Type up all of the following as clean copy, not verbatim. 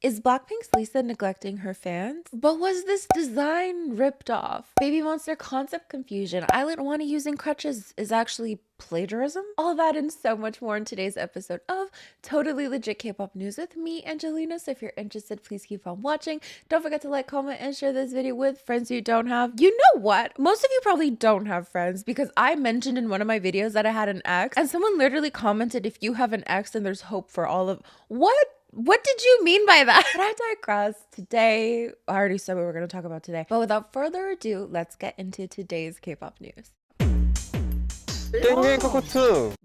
Is Blackpink's Lisa neglecting her fans? But was this design ripped off? Baby Monster concept confusion. ILLIT Wonhee using crutches is actually plagiarism? All that and so much more in today's episode of Totally Legit K-pop News with me, Angelina. So if you're interested, please keep on watching. Don't forget to like, comment, and share this video with friends you don't have. You know what? Most of you probably don't have friends because I mentioned in one of my videos that I had an ex, and someone literally commented, if you have an ex, then there's hope for all of... What did you mean by that? But I digress. Today, I already said what we were going to talk about today. But without further ado, let's get into today's K-pop news.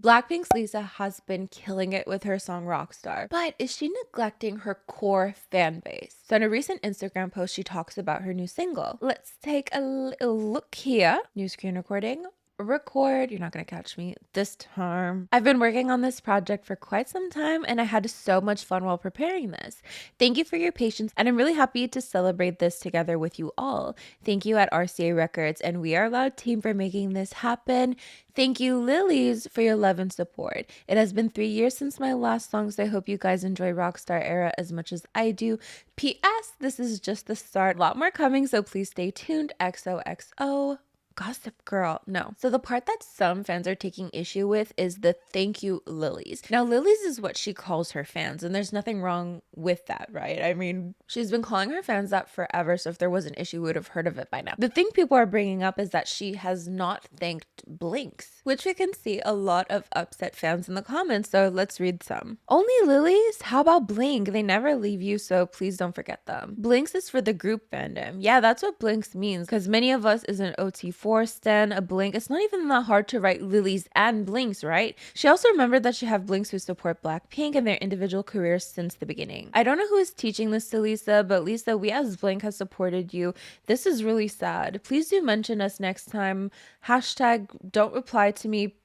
Blackpink's Lisa has been killing it with her song Rockstar, but is she neglecting her core fan base? So in a recent Instagram post, she talks about her new single. Let's take a little look here. New screen recording. Record. You're not gonna catch me this time. I've been working on this project for quite some time and I had so much fun while preparing this. Thank you for your patience and I'm really happy to celebrate this together with you all. Thank you at RCA Records and We Are Loud team for making this happen. Thank you Lilies for your love and support. It has been 3 years since my last song, so I hope you guys enjoy Rockstar era as much as I do. PS, this is just the start. A lot more coming, so please stay tuned. XOXO. Gossip Girl. No. So the part that some fans are taking issue with is the thank you Lilies. Now Lilies is what she calls her fans and there's nothing wrong with that, right? I mean, she's been calling her fans that forever, so if there was an issue, we would have heard of it by now. The thing people are bringing up is that she has not thanked Blinks, which we can see a lot of upset fans in the comments, so let's read some. Only Lilies? How about Blink? They never leave you, so please don't forget them. Blinks is for the group fandom. Yeah, that's what Blinks means, because many of us is an OT4 stan, a Blink. It's not even that hard to write Lilies and Blinks, right? She also remembered that she have Blinks who support Blackpink and their individual careers since the beginning. I don't know who is teaching this to Lisa, but Lisa, we as Blink has supported you. This is really sad. Please do mention us next time. Hashtag don't reply to me.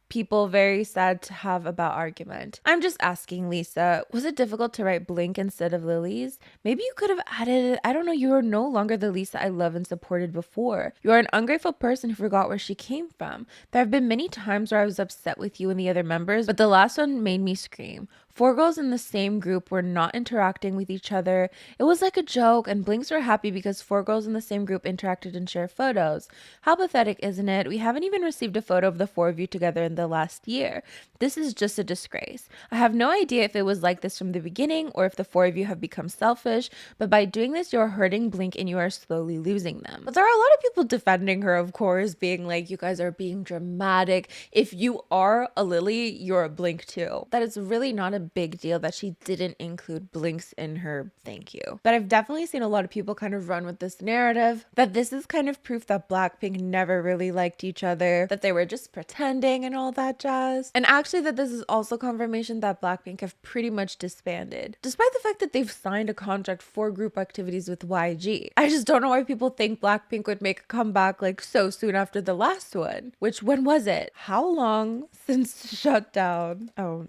People very sad to have about argument. I'm just asking, Lisa, was it difficult to write Blink instead of Lilies? Maybe you could have added, I don't know, you are no longer the Lisa I love and supported before. You are an ungrateful person who forgot where she came from. There have been many times where I was upset with you and the other members, but the last one made me scream. 4 girls in the same group were not interacting with each other. It was like a joke, and Blinks were happy because 4 girls in the same group interacted and shared photos. How pathetic, isn't it? We haven't even received a photo of the 4 of you together in the last year. This is just a disgrace. I have no idea if it was like this from the beginning or if the 4 of you have become selfish, but by doing this, you are hurting Blink and you are slowly losing them. But there are a lot of people defending her, of course, being like, you guys are being dramatic. If you are a Lily, you're a Blink too. That is really not a big deal that she didn't include Blinks in her thank you. But I've definitely seen a lot of people kind of run with this narrative that this is kind of proof that Blackpink never really liked each other, that they were just pretending and all that jazz. And actually that this is also confirmation that Blackpink have pretty much disbanded, despite the fact that they've signed a contract for group activities with YG. I just don't know why people think Blackpink would make a comeback like so soon after the last one. Which, when was it? How long since shutdown? Oh,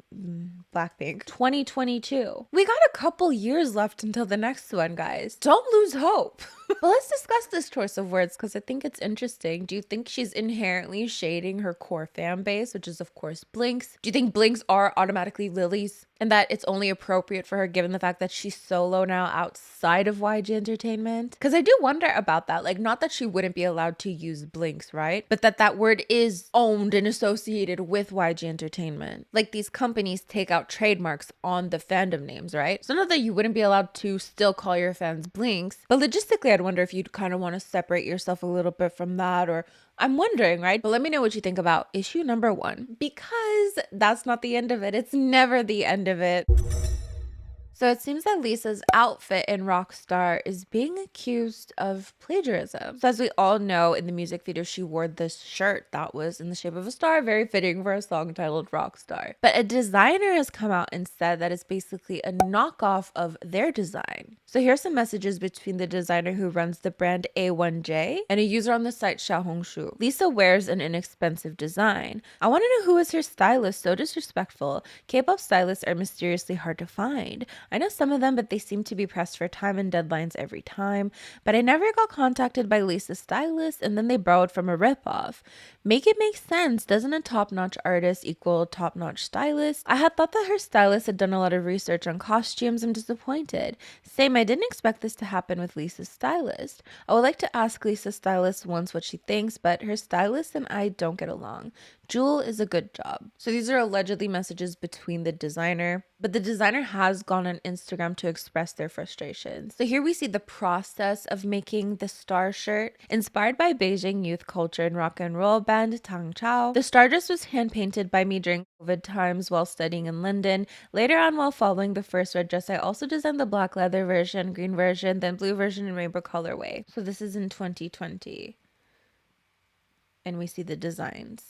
Blackpink. 2022. We got a couple years left until the next one, guys. Don't lose hope. But let's discuss this choice of words because I think it's interesting. Do you think she's inherently shading her core fan base, which is of course Blinks? Do you think Blinks are automatically Lilies and that it's only appropriate for her given the fact that she's solo now outside of YG Entertainment? Because I do wonder about that. Like, not that she wouldn't be allowed to use Blinks, right? But that word is owned and associated with YG Entertainment. Like, these companies take out trademarks on the fandom names, right? So not that you wouldn't be allowed to still call your fans Blinks, but logistically I'd wonder if you'd kind of want to separate yourself a little bit from that, or I'm wondering, right? But let me know what you think about issue number 1, because that's not the end of it. It's never the end of it. So it seems that Lisa's outfit in Rockstar is being accused of plagiarism. So as we all know, in the music video, she wore this shirt that was in the shape of a star, very fitting for a song titled Rockstar. But a designer has come out and said that it's basically a knockoff of their design. So here's some messages between the designer who runs the brand A1J and a user on the site Xiaohongshu. Lisa wears an inexpensive design. I want to know who is her stylist. So disrespectful. K-pop stylists are mysteriously hard to find. I know some of them, but they seem to be pressed for time and deadlines every time. But I never got contacted by Lisa's stylist, and then they borrowed from a ripoff. Make it make sense. Doesn't a top-notch artist equal top-notch stylist? I had thought that her stylist had done a lot of research on costumes. I'm disappointed. Same, I didn't expect this to happen with Lisa's stylist. I would like to ask Lisa's stylist once what she thinks, but her stylist and I don't get along. Jewel is a good job. So these are allegedly messages between the designer, but the designer has gone on Instagram to express their frustrations. So here we see the process of making the star shirt. Inspired by Beijing youth culture and rock and roll band Tang Chao, the star dress was hand painted by me during COVID times while studying in London. Later on, while following the first red dress, I also designed the black leather version, green version, then blue version, and rainbow colorway. So this is in 2020. And we see the designs.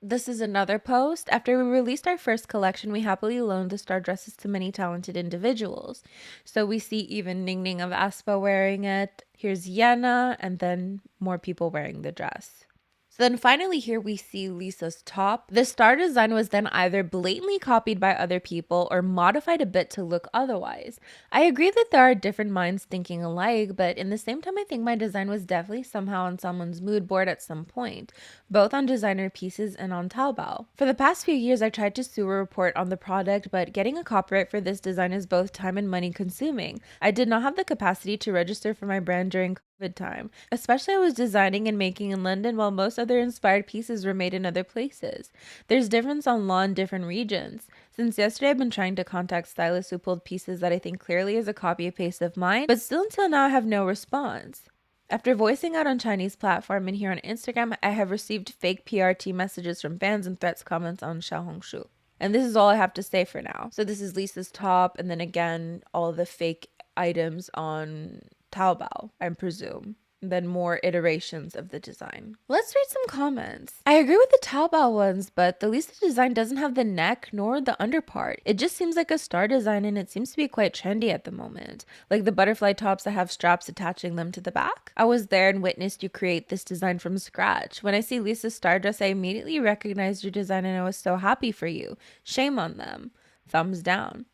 This is another post. After we released our first collection, we happily loaned the star dresses to many talented individuals. So we see even Ning Ning of aespa wearing it. Here's Yena, and then more people wearing the dress. So then finally here we see Lisa's top. The star design was then either blatantly copied by other people or modified a bit to look otherwise. I agree that there are different minds thinking alike, but in the same time I think my design was definitely somehow on someone's mood board at some point, both on designer pieces and on Taobao. For the past few years I tried to sue a report on the product, but getting a copyright for this design is both time and money consuming. I did not have the capacity to register for my brand during COVID time. Especially I was designing and making in London while most other inspired pieces were made in other places. There's difference on law in different regions. Since yesterday I've been trying to contact stylists who pulled pieces that I think clearly is a copy and paste of mine, but still until now I have no response. After voicing out on Chinese platform and here on Instagram, I have received fake PRT messages from fans and threats comments on Xiaohongshu. And this is all I have to say for now. So this is Lisa's top, and then again, all the fake items on Taobao, I presume. Then more iterations of the design. Let's read some comments. I agree with the Taobao ones, but the Lisa design doesn't have the neck nor the underpart. It just seems like a star design and it seems to be quite trendy at the moment. Like the butterfly tops that have straps attaching them to the back. I was there and witnessed you create this design from scratch. When I see Lisa's star dress, I immediately recognized your design and I was so happy for you. Shame on them. Thumbs down.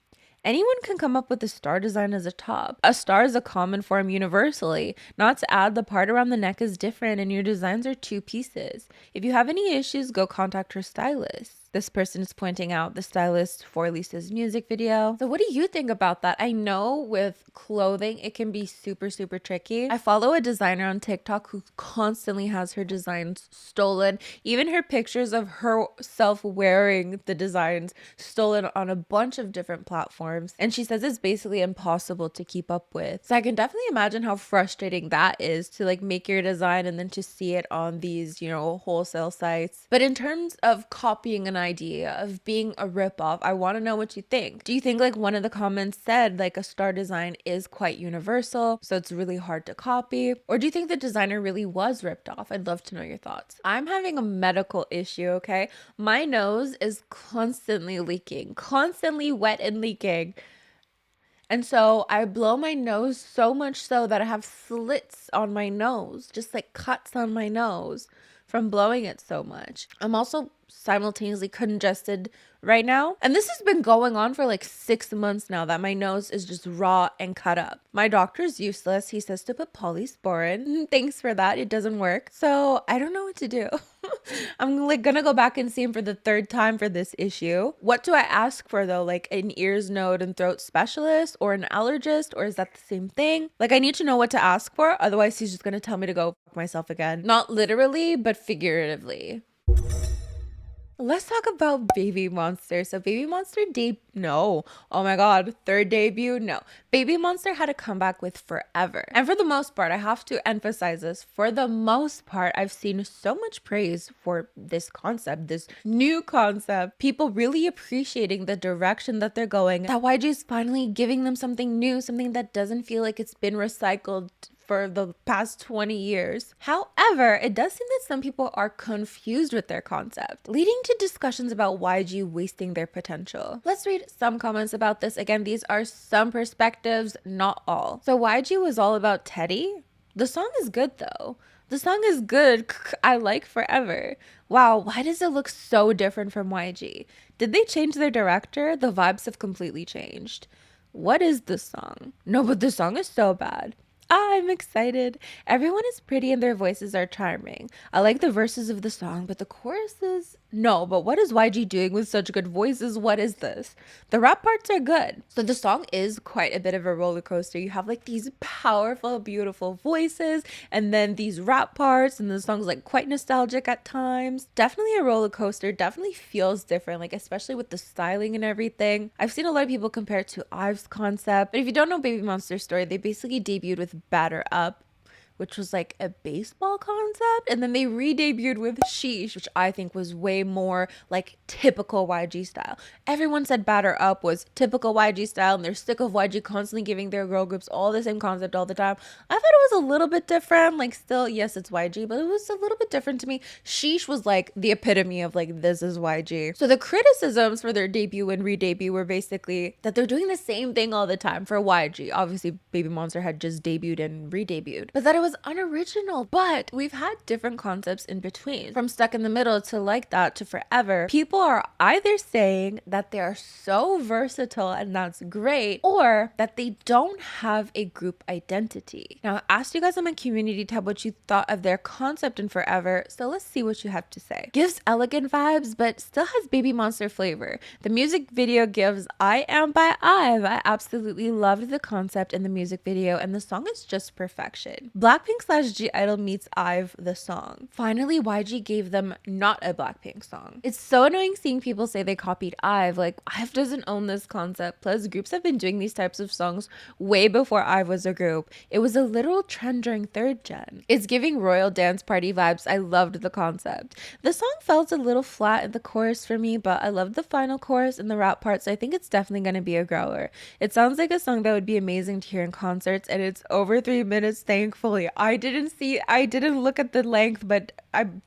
Anyone can come up with a star design as a top. A star is a common form universally. Not to add, the part around the neck is different and your designs are two pieces. If you have any issues, go contact her stylist. This person is pointing out the stylist for Lisa's music video. So what do you think about that? I know with clothing, it can be super, super tricky. I follow a designer on TikTok who constantly has her designs stolen. Even her pictures of herself wearing the designs stolen on a bunch of different platforms. And she says it's basically impossible to keep up with. So I can definitely imagine how frustrating that is to like make your design and then to see it on these, you know, wholesale sites. But in terms of copying an idea, of being a ripoff, I want to know what you think. Do you think like one of the comments said like a star design is quite universal, so it's really hard to copy? Or do you think the designer really was ripped off? I'd love to know your thoughts. I'm having a medical issue, okay? My nose is constantly leaking, constantly wet and leaking. And so I blow my nose so much so that I have slits on my nose, just like cuts on my nose from blowing it so much. I'm also simultaneously congested right now. And this has been going on for like 6 months now that my nose is just raw and cut up. My doctor's useless. He says to put polysporin. Thanks for that. It doesn't work. So I don't know what to do. I'm like gonna go back and see him for the 3rd time for this issue. What do I ask for though? Like an ears, nose, and throat specialist or an allergist, or is that the same thing? Like I need to know what to ask for. Otherwise he's just gonna tell me to go fuck myself again. Not literally, but figuratively. Let's talk about BABYMONSTER. So BABYMONSTER no. Oh my god, 3rd debut? No. BABYMONSTER had a comeback with Forever. And for the most part, I have to emphasize this, for the most part, I've seen so much praise for this concept, this new concept. People really appreciating the direction that they're going. That YG is finally giving them something new, something that doesn't feel like it's been recycled for the past 20 years. However, it does seem that some people are confused with their concept, leading to discussions about YG wasting their potential. Let's read some comments about this. Again, these are some perspectives, not all. So YG was all about Teddy. The song is good though. The song is good. I like Forever. Wow, why does it look so different from YG? Did they change their director? The vibes have completely changed. What is this song? No, but the song is so bad. I'm excited. Everyone is pretty and their voices are charming. I like the verses of the song, but the choruses, no. But what is YG doing with such good voices? What is this? The rap parts are good. So the song is quite a bit of a roller coaster. You have like these powerful, beautiful voices, and then these rap parts, and the song's like quite nostalgic at times. Definitely a roller coaster. Definitely feels different, like especially with the styling and everything. I've seen a lot of people compare it to IVE's concept, but if you don't know Baby Monster's story, they basically debuted with Batter Up, which was like a baseball concept, and then they re-debuted with Sheesh, which I think was way more like typical YG style. Everyone said Batter Up was typical YG style, and they're sick of YG constantly giving their girl groups all the same concept all the time. I thought it was a little bit different. Like, still, yes, it's YG, but it was a little bit different to me. Sheesh was like the epitome of like, this is YG. So the criticisms for their debut and re-debut were basically that they're doing the same thing all the time for YG. Obviously, Baby Monster had just debuted and re-debuted, but that it was unoriginal. But we've had different concepts in between, from Stuck in the Middle to Like That to Forever. People are either saying that they are so versatile and that's great, or that they don't have a group identity. Now, I asked you guys on my community tab what you thought of their concept in Forever, so let's see what you have to say. Gives elegant vibes, but still has Baby Monster flavor. The music video gives I Am by IVE. I absolutely loved the concept in the music video, and the song is just perfection. BLACKPINK slash G Idol meets IVE, the song. Finally, YG gave them not a BLACKPINK song. It's so annoying seeing people say they copied IVE. Like, IVE doesn't own this concept. Plus, groups have been doing these types of songs way before IVE was a group. It was a literal trend during 3rd gen. It's giving royal dance party vibes. I loved the concept. The song felt a little flat in the chorus for me, but I loved the final chorus and the rap part, so I think it's definitely going to be a grower. It sounds like a song that would be amazing to hear in concerts, and it's over 3 minutes, thankfully. I didn't look at the length, but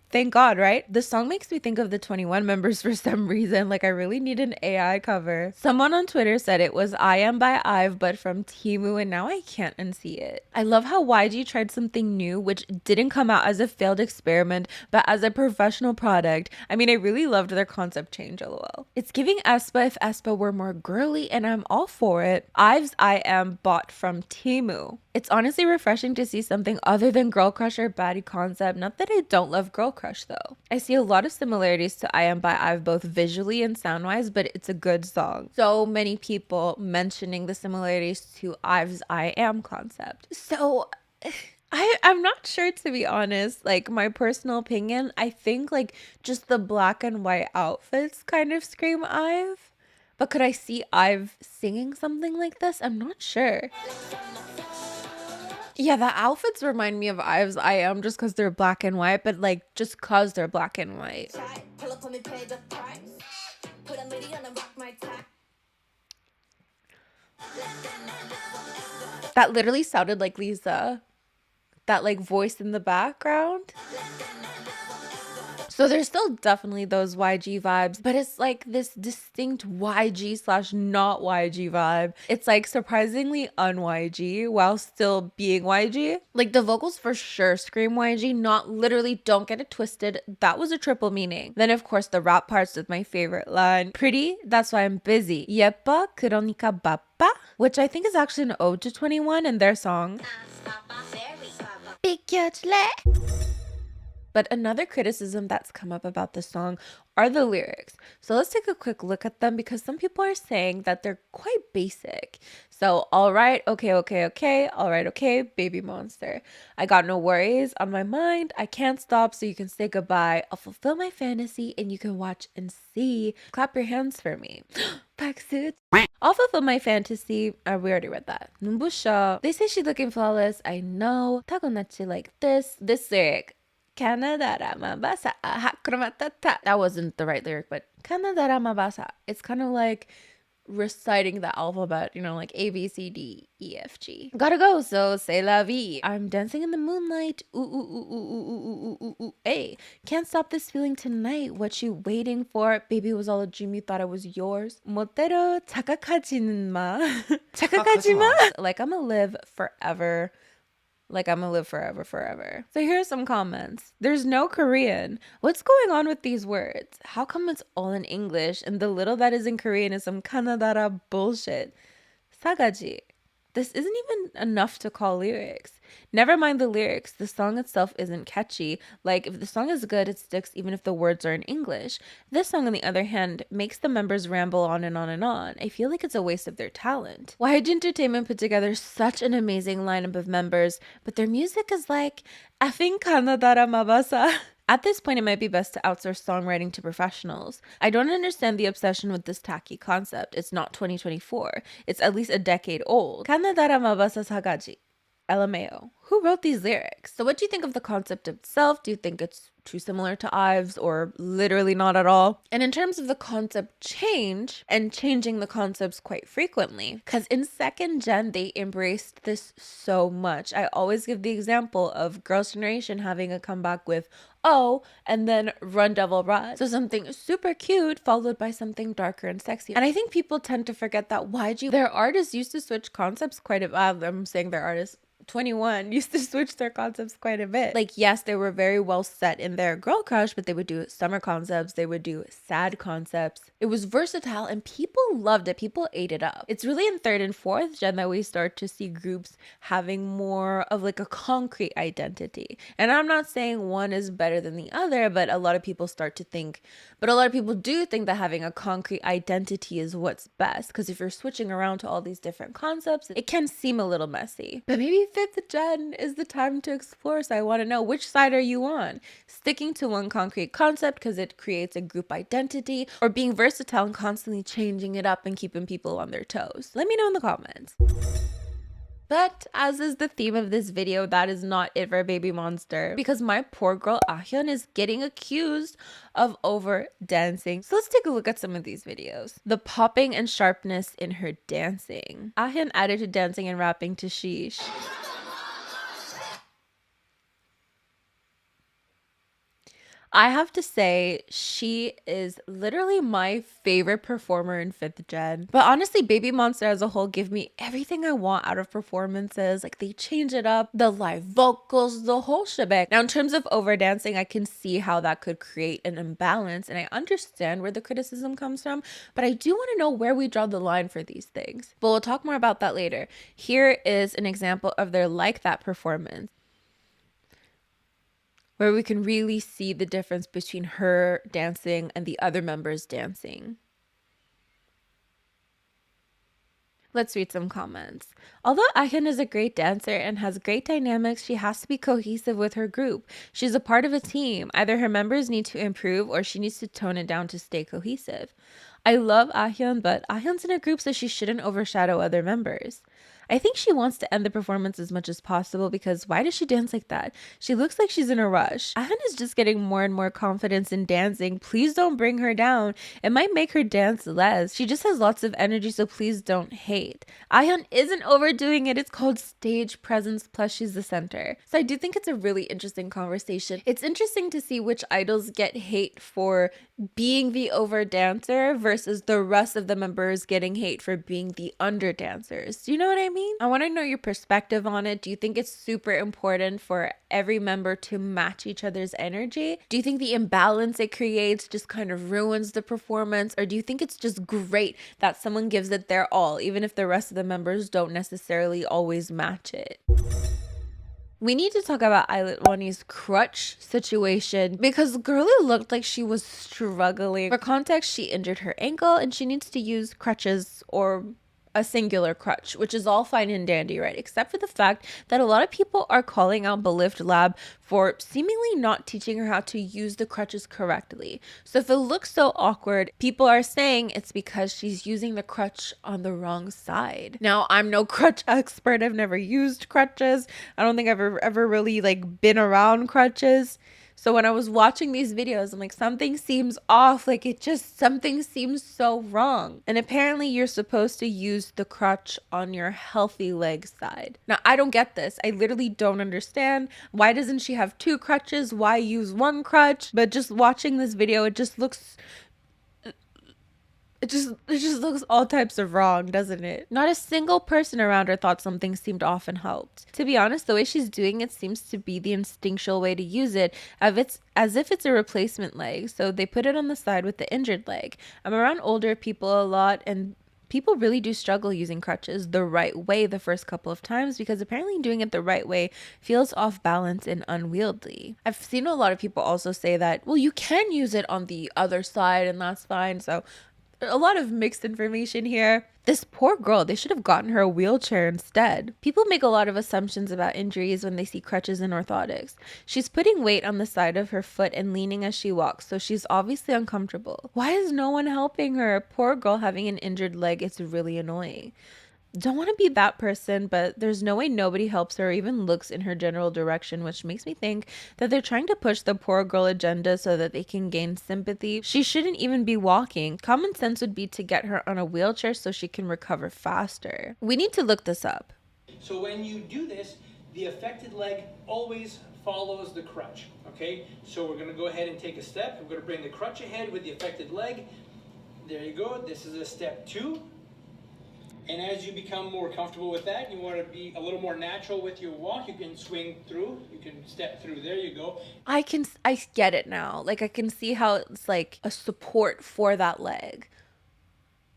thank God, right? The song makes me think of the 21 members for some reason. Like, I really need an AI cover. Someone on Twitter said it was I Am by IVE, but from Temu, and now I can't unsee it. I love how YG tried something new, which didn't come out as a failed experiment, but as a professional product. I mean, I really loved their concept change, lol. It's giving aespa if aespa were more girly, and I'm all for it. IVE's I Am bought from Temu. It's honestly refreshing to see something other than Girl Crush or baddie concept. Not that I don't love Girl Crush though. I see a lot of similarities to I Am by IVE both visually and sound-wise, but it's a good song. So many people mentioning the similarities to IVE's I Am concept. So I'm not sure, to be honest. Like, my personal opinion, I think like just the black and white outfits kind of scream IVE. But could I see IVE singing something like this? I'm not sure. Yeah, the outfits remind me of IVE's I Am just because they're black and white, but like just because they're black and white. That literally sounded like Lisa. That like voice in the background. So there's still definitely those YG vibes, but it's like this distinct YG slash not YG vibe. It's like surprisingly un-YG while still being YG. Like, the vocals for sure scream YG, not literally, don't get it twisted. That was a triple meaning. Then of course the rap parts with my favorite line. Pretty, that's why I'm busy. 예뻐, 그러니까 바빠? Which I think is actually an ode to 21 in their song. But another criticism that's come up about the song are the lyrics. So let's take a quick look at them, because some people are saying that they're quite basic. So, all right, okay, all right, okay, baby monster. I got no worries on my mind. I can't stop, so you can say goodbye. I'll fulfill my fantasy and you can watch and see. Clap your hands for me. 박수. I'll fulfill my fantasy. We already read that. 눈부셔. They say she's looking flawless. I know. 타고났지 like this. This lyric. That wasn't the right lyric, but it's kind of like reciting the alphabet, you know, like A, B, C, D, E, F, G. Gotta go, so c'est la vie. I'm dancing in the moonlight. Ooh, ooh, ooh, ooh, ooh, ooh, ooh, ooh, ooh, hey. Can't stop this feeling tonight. What you waiting for? Baby, it was all a dream. You thought it was yours. 멋대로 착각하지는 마. 착각하지 마. Like, I'm gonna live forever. Like, I'm gonna live forever, forever. So here's some comments. There's no Korean. What's going on with these words? How come it's all in English and the little that is in Korean is some Kannada bullshit? Sagaji. This isn't even enough to call lyrics. Never mind the lyrics, the song itself isn't catchy. Like, if the song is good, it sticks even if the words are in English. This song, on the other hand, makes the members ramble on and on and on. I feel like it's a waste of their talent. YG Entertainment put together such an amazing lineup of members, but their music is like effing Kanadara Mabasa. At this point, it might be best to outsource songwriting to professionals. I don't understand the obsession with this tacky concept. It's not 2024. It's at least a decade old. Kanadara Mabasa Sagaji. LMAO. Who wrote these lyrics? So what do you think of the concept itself? Do you think it's too similar to Ives or literally not at all? And in terms of the concept change and changing the concepts quite frequently, because in second gen, they embraced this so much. I always give the example of Girls' Generation having a comeback with Oh, and then Run Devil Run. So something super cute followed by something darker and sexy. And I think people tend to forget that YG, their artists used to switch concepts quite a bit. I'm saying their artists. 21 used to switch their concepts quite a bit. Like, yes, they were very well set in their girl crush, but they would do summer concepts, they would do sad concepts. It was versatile and people loved it. People ate it up. It's really in third and fourth gen that we start to see groups having more of like a concrete identity. And I'm not saying one is better than the other, but a lot of people do think that having a concrete identity is what's best. Because if you're switching around to all these different concepts, it can seem a little messy. But maybe fifth gen is the time to explore. So I want to know, which side are you on? Sticking to one concrete concept because it creates a group identity, or being versatile and constantly changing it up and keeping people on their toes? Let me know in the comments. But as is the theme of this video, that is not it for BABYMONSTER, because my poor girl Ahyeon is getting accused of over dancing. So let's take a look at some of these videos. The popping and sharpness in her dancing. Ahyeon added to dancing and rapping to Sheesh. I have to say, she is literally my favorite performer in 5th gen. But honestly, BABYMONSTER as a whole give me everything I want out of performances. Like, they change it up, the live vocals, the whole shebang. Now, in terms of overdancing, I can see how that could create an imbalance, and I understand where the criticism comes from, but I do want to know where we draw the line for these things. But we'll talk more about that later. Here is an example of their Like That performance, where we can really see the difference between her dancing and the other members dancing. Let's read some comments. Although Ahyeon is a great dancer and has great dynamics, she has to be cohesive with her group. She's a part of a team. Either her members need to improve or she needs to tone it down to stay cohesive. I love Ahyeon, but Ahyeon's in a group, so she shouldn't overshadow other members. I think she wants to end the performance as much as possible, because why does she dance like that? She looks like she's in a rush. Ahyeon is just getting more and more confidence in dancing. Please don't bring her down. It might make her dance less. She just has lots of energy, so please don't hate. Ahyeon isn't overdoing it. It's called stage presence, plus she's the center. So I do think it's a really interesting conversation. It's interesting to see which idols get hate for being the over dancer versus the rest of the members getting hate for being the under dancers. Do you know what I mean? I want to know your perspective on it. Do you think it's super important for every member to match each other's energy? Do you think the imbalance it creates just kind of ruins the performance? Or do you think it's just great that someone gives it their all, even if the rest of the members don't necessarily always match it? We need to talk about ILLIT Wonhee's crutch situation, because girly looked like she was struggling. For context, she injured her ankle and she needs to use crutches, or a singular crutch, which is all fine and dandy, right? Except for the fact that a lot of people are calling out Belift Lab for seemingly not teaching her how to use the crutches correctly. So if it looks so awkward, people are saying it's because she's using the crutch on the wrong side. Now, I'm no crutch expert. I've never used crutches. I don't think I've ever really been around crutches. So when I was watching these videos, I'm like, something seems off. Something seems so wrong. And apparently you're supposed to use the crutch on your healthy leg side. Now, I don't get this. I literally don't understand. Why doesn't she have 2 crutches? Why use 1 crutch? But just watching this video, it just looks all types of wrong, doesn't it? Not a single person around her thought something seemed off and helped. To be honest, the way she's doing it seems to be the instinctual way to use it, as if it's a replacement leg. So they put it on the side with the injured leg. I'm around older people a lot, and People really do struggle using crutches the right way the first couple of times because apparently doing it the right way feels off balance and unwieldy. I've seen a lot of people also say that, well, you can use it on the other side and that's fine. So a lot of mixed information here. This poor girl, they should have gotten her a wheelchair instead. People make a lot of assumptions about injuries when they see crutches and orthotics. She's putting weight on the side of her foot and leaning as she walks, so she's obviously uncomfortable. Why is no one helping her? Poor girl having an injured leg, it's really annoying. Don't want to be that person, but there's no way nobody helps her or even looks in her general direction, which makes me think that they're trying to push the poor girl agenda so that they can gain sympathy. She shouldn't even be walking. Common sense would be to get her on a wheelchair so she can recover faster. We need to look this up. So when you do this, the affected leg always follows the crutch, okay? So we're gonna go ahead and take a step. We're gonna bring the crutch ahead with the affected leg. There you go, this is a step 2. And as you become more comfortable with that, you want to be a little more natural with your walk. You can swing through, you can step through. There you go. I get it now. Like, I can see how it's like a support for that leg.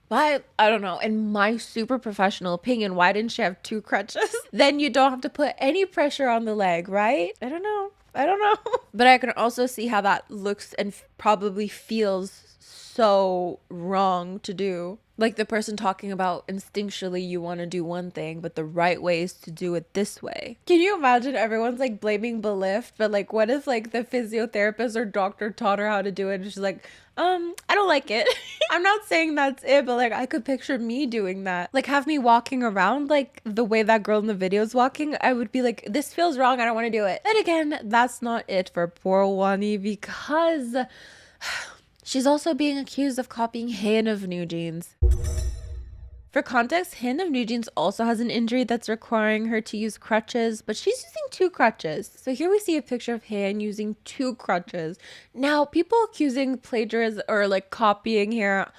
But I don't know, in my super professional opinion, why didn't she have 2 crutches? Then you don't have to put any pressure on the leg, right? I don't know. But I can also see how that looks and probably feels so wrong to do. Like the person talking about instinctually you want to do one thing, but the right way is to do it this way. Can you imagine everyone's like blaming Belift, but like what if like the physiotherapist or doctor taught her how to do it and she's like, I don't like it. I'm not saying that's it, but like I could picture me doing that. Like have me walking around like the way that girl in the video is walking. I would be like, this feels wrong. I don't want to do it. Then again, that's not it for poor Wonhee because she's also being accused of copying Hyein of NewJeans. For context, Hyein of NewJeans also has an injury that's requiring her to use crutches, but she's using 2 crutches. So here we see a picture of Hyein using 2 crutches. Now, people accusing plagiarism or like copying here,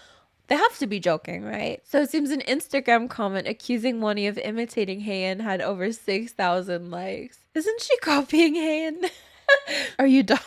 they have to be joking, right? So it seems an Instagram comment accusing Wonhee of imitating Hyein had over 6,000 likes. Isn't she copying Hyein? Are you dumb?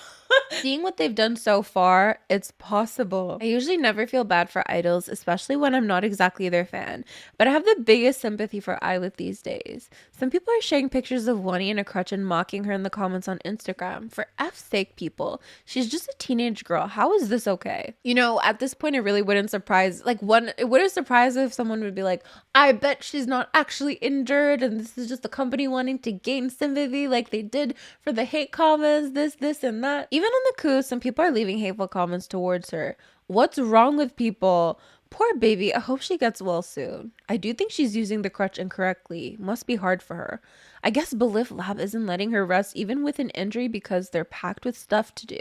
Seeing what they've done so far, it's possible. I usually never feel bad for idols, especially when I'm not exactly their fan, but I have the biggest sympathy for ILLIT these days. Some people are sharing pictures of Wonhee in a crutch and mocking her in the comments on Instagram. For F's sake, people, she's just a teenage girl. How is this okay? You know, at this point, it really wouldn't surprise, it wouldn't surprise if someone would be like, I bet she's not actually injured and this is just the company wanting to gain sympathy like they did for the hate comments, this, and that. Even on the coup, some people are leaving hateful comments towards her. What's wrong with people? Poor baby, I hope she gets well soon. I do think she's using the crutch incorrectly. Must be hard for her. I guess Belift Lab isn't letting her rest even with an injury because they're packed with stuff to do.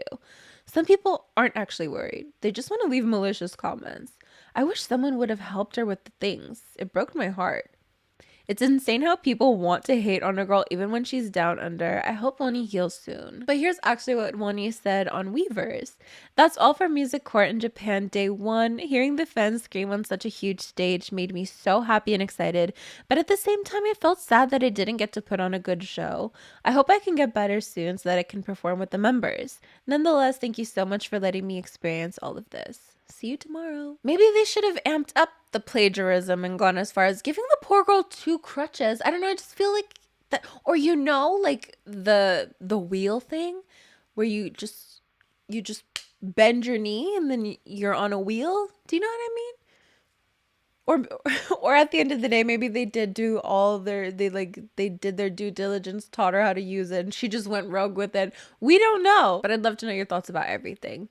Some people aren't actually worried. They just want to leave malicious comments. I wish someone would have helped her with the things. It broke my heart. It's insane how people want to hate on a girl even when she's down under. I hope Wonhee heals soon. But here's actually what Wonhee said on Weverse. That's all for Music Court in Japan day 1. Hearing the fans scream on such a huge stage made me so happy and excited. But at the same time, I felt sad that I didn't get to put on a good show. I hope I can get better soon so that I can perform with the members. Nonetheless, thank you so much for letting me experience all of this. See you tomorrow. Maybe they should have amped up the plagiarism and gone as far as giving the poor girl 2 crutches. I don't know, I just feel like that, or like the wheel thing where you just bend your knee and then you're on a wheel. Do you know what I mean? Or at the end of the day, maybe they did do all they did their due diligence, taught her how to use it, and she just went rogue with it. We don't know, but I'd love to know your thoughts about everything.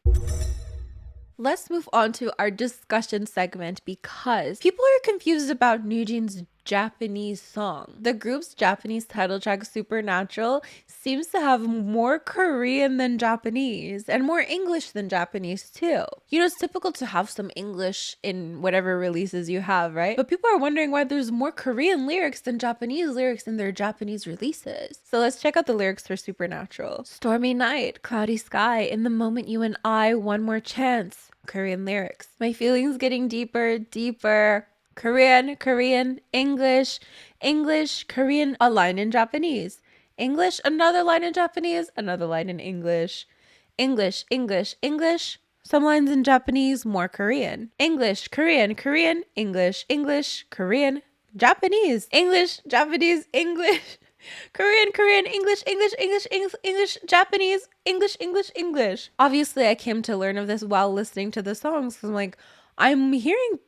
Let's move on to our discussion segment because people are confused about NewJeans' Japanese song. The group's Japanese title track Supernatural seems to have more Korean than Japanese and more English than Japanese too. You know, it's typical to have some English in whatever releases you have, right? But people are wondering why there's more Korean lyrics than Japanese lyrics in their Japanese releases. So let's check out the lyrics for Supernatural. Stormy night, cloudy sky, in the moment you and I, one more chance. Korean lyrics. My feelings getting deeper, deeper. Korean, Korean, English, English, Korean, a line in Japanese. English, another line in Japanese, another line in English. English, English, English, Some lines in Japanese, more Korean. English, Korean, Korean, English, English, Korean, Japanese, English, Japanese, English, Korean, Korean, English, English, English, English, English, Japanese, English, English, English. Obviously, I came to learn of this while listening to the songs. I'm like, I'm hearing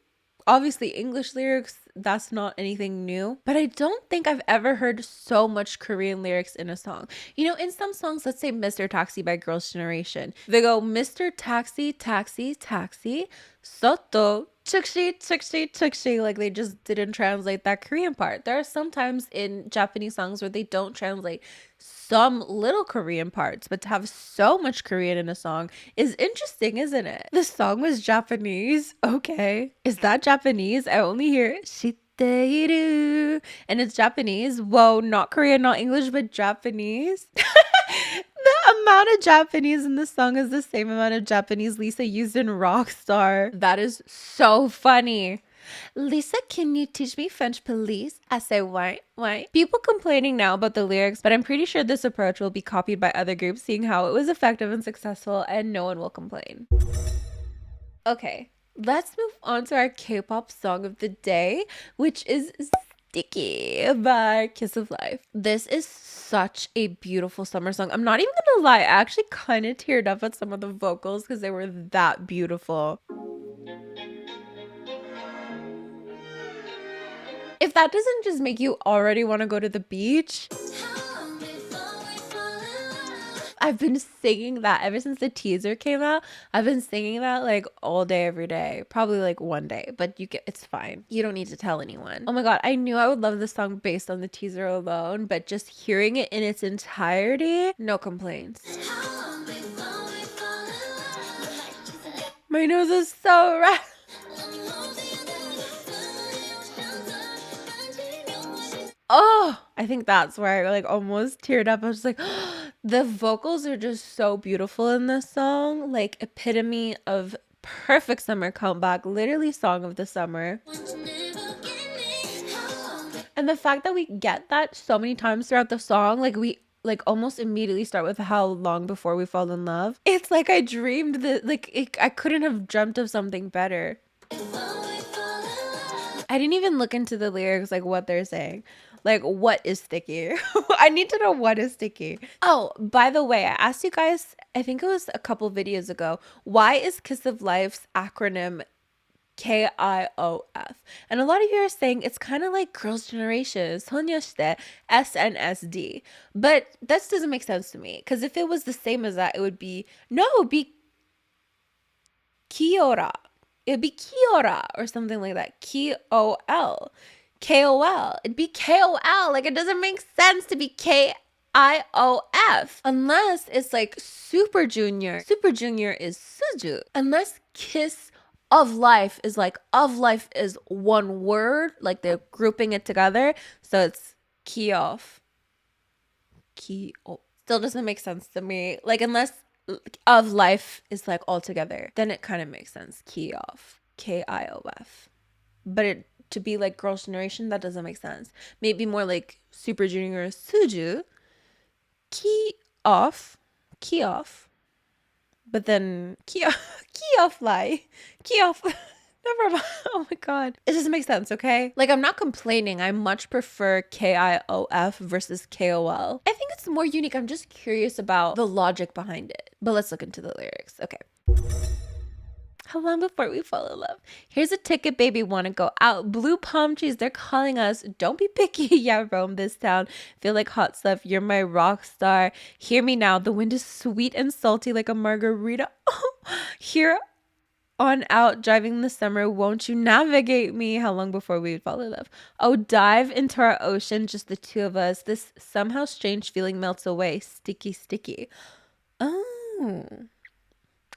obviously English lyrics, that's not anything new, but I don't think I've ever heard so much Korean lyrics in a song. You know, in some songs, let's say Mr. Taxi by Girls' Generation, they go Mr. Taxi, taxi, taxi, soto, tukshi, tukshi, tukshi, like they just didn't translate that Korean part. There are sometimes in Japanese songs where they don't translate some little Korean parts, but to have so much Korean in a song is interesting, isn't it? The song was Japanese. Okay. Is that Japanese? I only hear shiteiru and it's Japanese. Whoa, not Korean, not English, but Japanese. The amount of Japanese in the song is the same amount of Japanese Lisa used in Rockstar. That is so funny. Lisa, can you teach me French, please? I say, why? People complaining now about the lyrics, but I'm pretty sure this approach will be copied by other groups, seeing how it was effective and successful, and no one will complain. Okay, let's move on to our K-pop song of the day, which is Sticky by Kiss of Life. This is such a beautiful summer song. I'm not even gonna lie, I actually kind of teared up at some of the vocals because they were that beautiful. If that doesn't just make you already want to go to the beach. I've been singing that ever since the teaser came out. I've been singing that like all day, every day, probably like one day, but it's fine. You don't need to tell anyone. Oh my God. I knew I would love this song based on the teaser alone, but just hearing it in its entirety, no complaints. My nose is so red. Oh, I think that's where I like almost teared up. I was just like, the vocals are just so beautiful in this song. Like epitome of perfect summer comeback, literally song of the summer. And the fact that we get that so many times throughout the song, like we like almost immediately start with how long before we fall in love. It's like I dreamed that I couldn't have dreamt of something better. I didn't even look into the lyrics, like what they're saying. Like, what is sticky? I need to know what is sticky. Oh, by the way, I asked you guys, I think it was a couple videos ago, why is Kiss of Life's acronym KIOF? And a lot of you are saying it's kind of like Girls' Generation, 소녀시대, SNSD. But that doesn't make sense to me. Because if it was the same as that, it would be Kiora. It'd be Kiora or something like that. KOL. KOL. It'd be KOL. Like, it doesn't make sense to be KIOF unless it's like Super Junior. Super Junior is Suju. Unless Kiss of Life is like of life is one word, like they're grouping it together. So it's Kiof. Kiof. Still doesn't make sense to me. Like, unless of life is like all together, then it kind of makes sense. Kiof. KIOF. But to be like Girls' Generation, that doesn't make sense. Maybe more like Super Junior Suju. Kiof. But then Kiof lie. Kiof. Never mind. Oh my God. It doesn't make sense, okay? Like, I'm not complaining. I much prefer KIOF versus KOL. I think it's more unique. I'm just curious about the logic behind it. But let's look into the lyrics. Okay. How long before we fall in love? Here's a ticket, baby, wanna go out. Blue palm trees, they're calling us. Don't be picky, yeah, roam this town. Feel like hot stuff, you're my rock star. Hear me now, the wind is sweet and salty like a margarita. Here on out, driving the summer, won't you navigate me? How long before we would fall in love? Oh, dive into our ocean, just the two of us. This somehow strange feeling melts away. Sticky, sticky. Oh.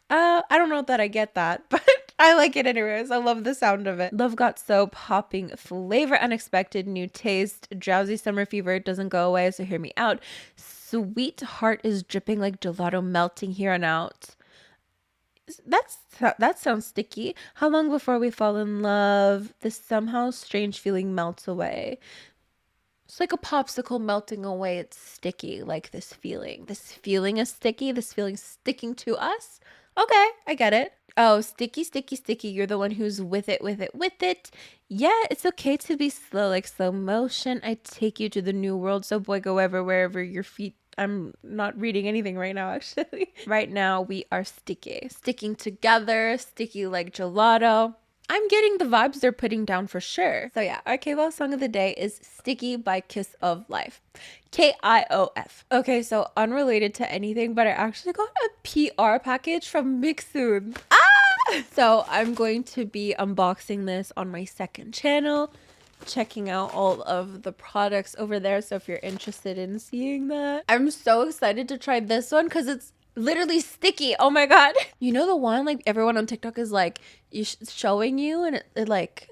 I don't know that I get that, but I like it anyways. I love the sound of it. Love got so popping flavor, unexpected new taste. Drowsy summer fever doesn't go away, so hear me out. Sweet heart is dripping like gelato, melting here on out. That sounds sticky. How long before we fall in love? This somehow strange feeling melts away. It's like a popsicle melting away. It's sticky, like this feeling. This feeling is sticky. This feeling sticking to us. Okay, I get it. Oh, sticky, sticky, sticky. You're the one who's with it, with it, with it. Yeah, it's okay to be slow, like slow motion. I take you to the new world. So boy, go ever, wherever your feet. I'm not reading anything right now, actually. Right now, we are sticky. Sticking together, sticky like gelato. I'm getting the vibes they're putting down for sure. So yeah, our K-pop song of the day is Sticky by Kiss of Life. KIOF. Okay, so unrelated to anything, but I actually got a PR package from Mixun. Ah! So I'm going to be unboxing this on my second channel, checking out all of the products over there. So if you're interested in seeing that, I'm so excited to try this one because it's literally sticky. Oh my god. You know the one like everyone on TikTok is like showing you and it like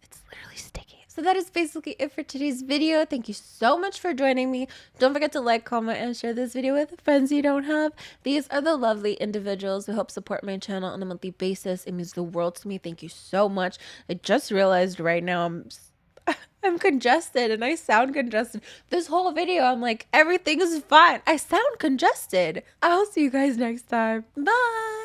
it's literally sticky. So that is basically it for today's video. Thank you so much for joining me. Don't forget to like, comment, and share this video with friends you don't have. These are the lovely individuals who help support my channel on a monthly basis. It means the world to me. Thank you so much. I just realized right now I'm congested and I sound congested. This whole video, I'm like, everything is fine. I sound congested. I'll see you guys next time. Bye.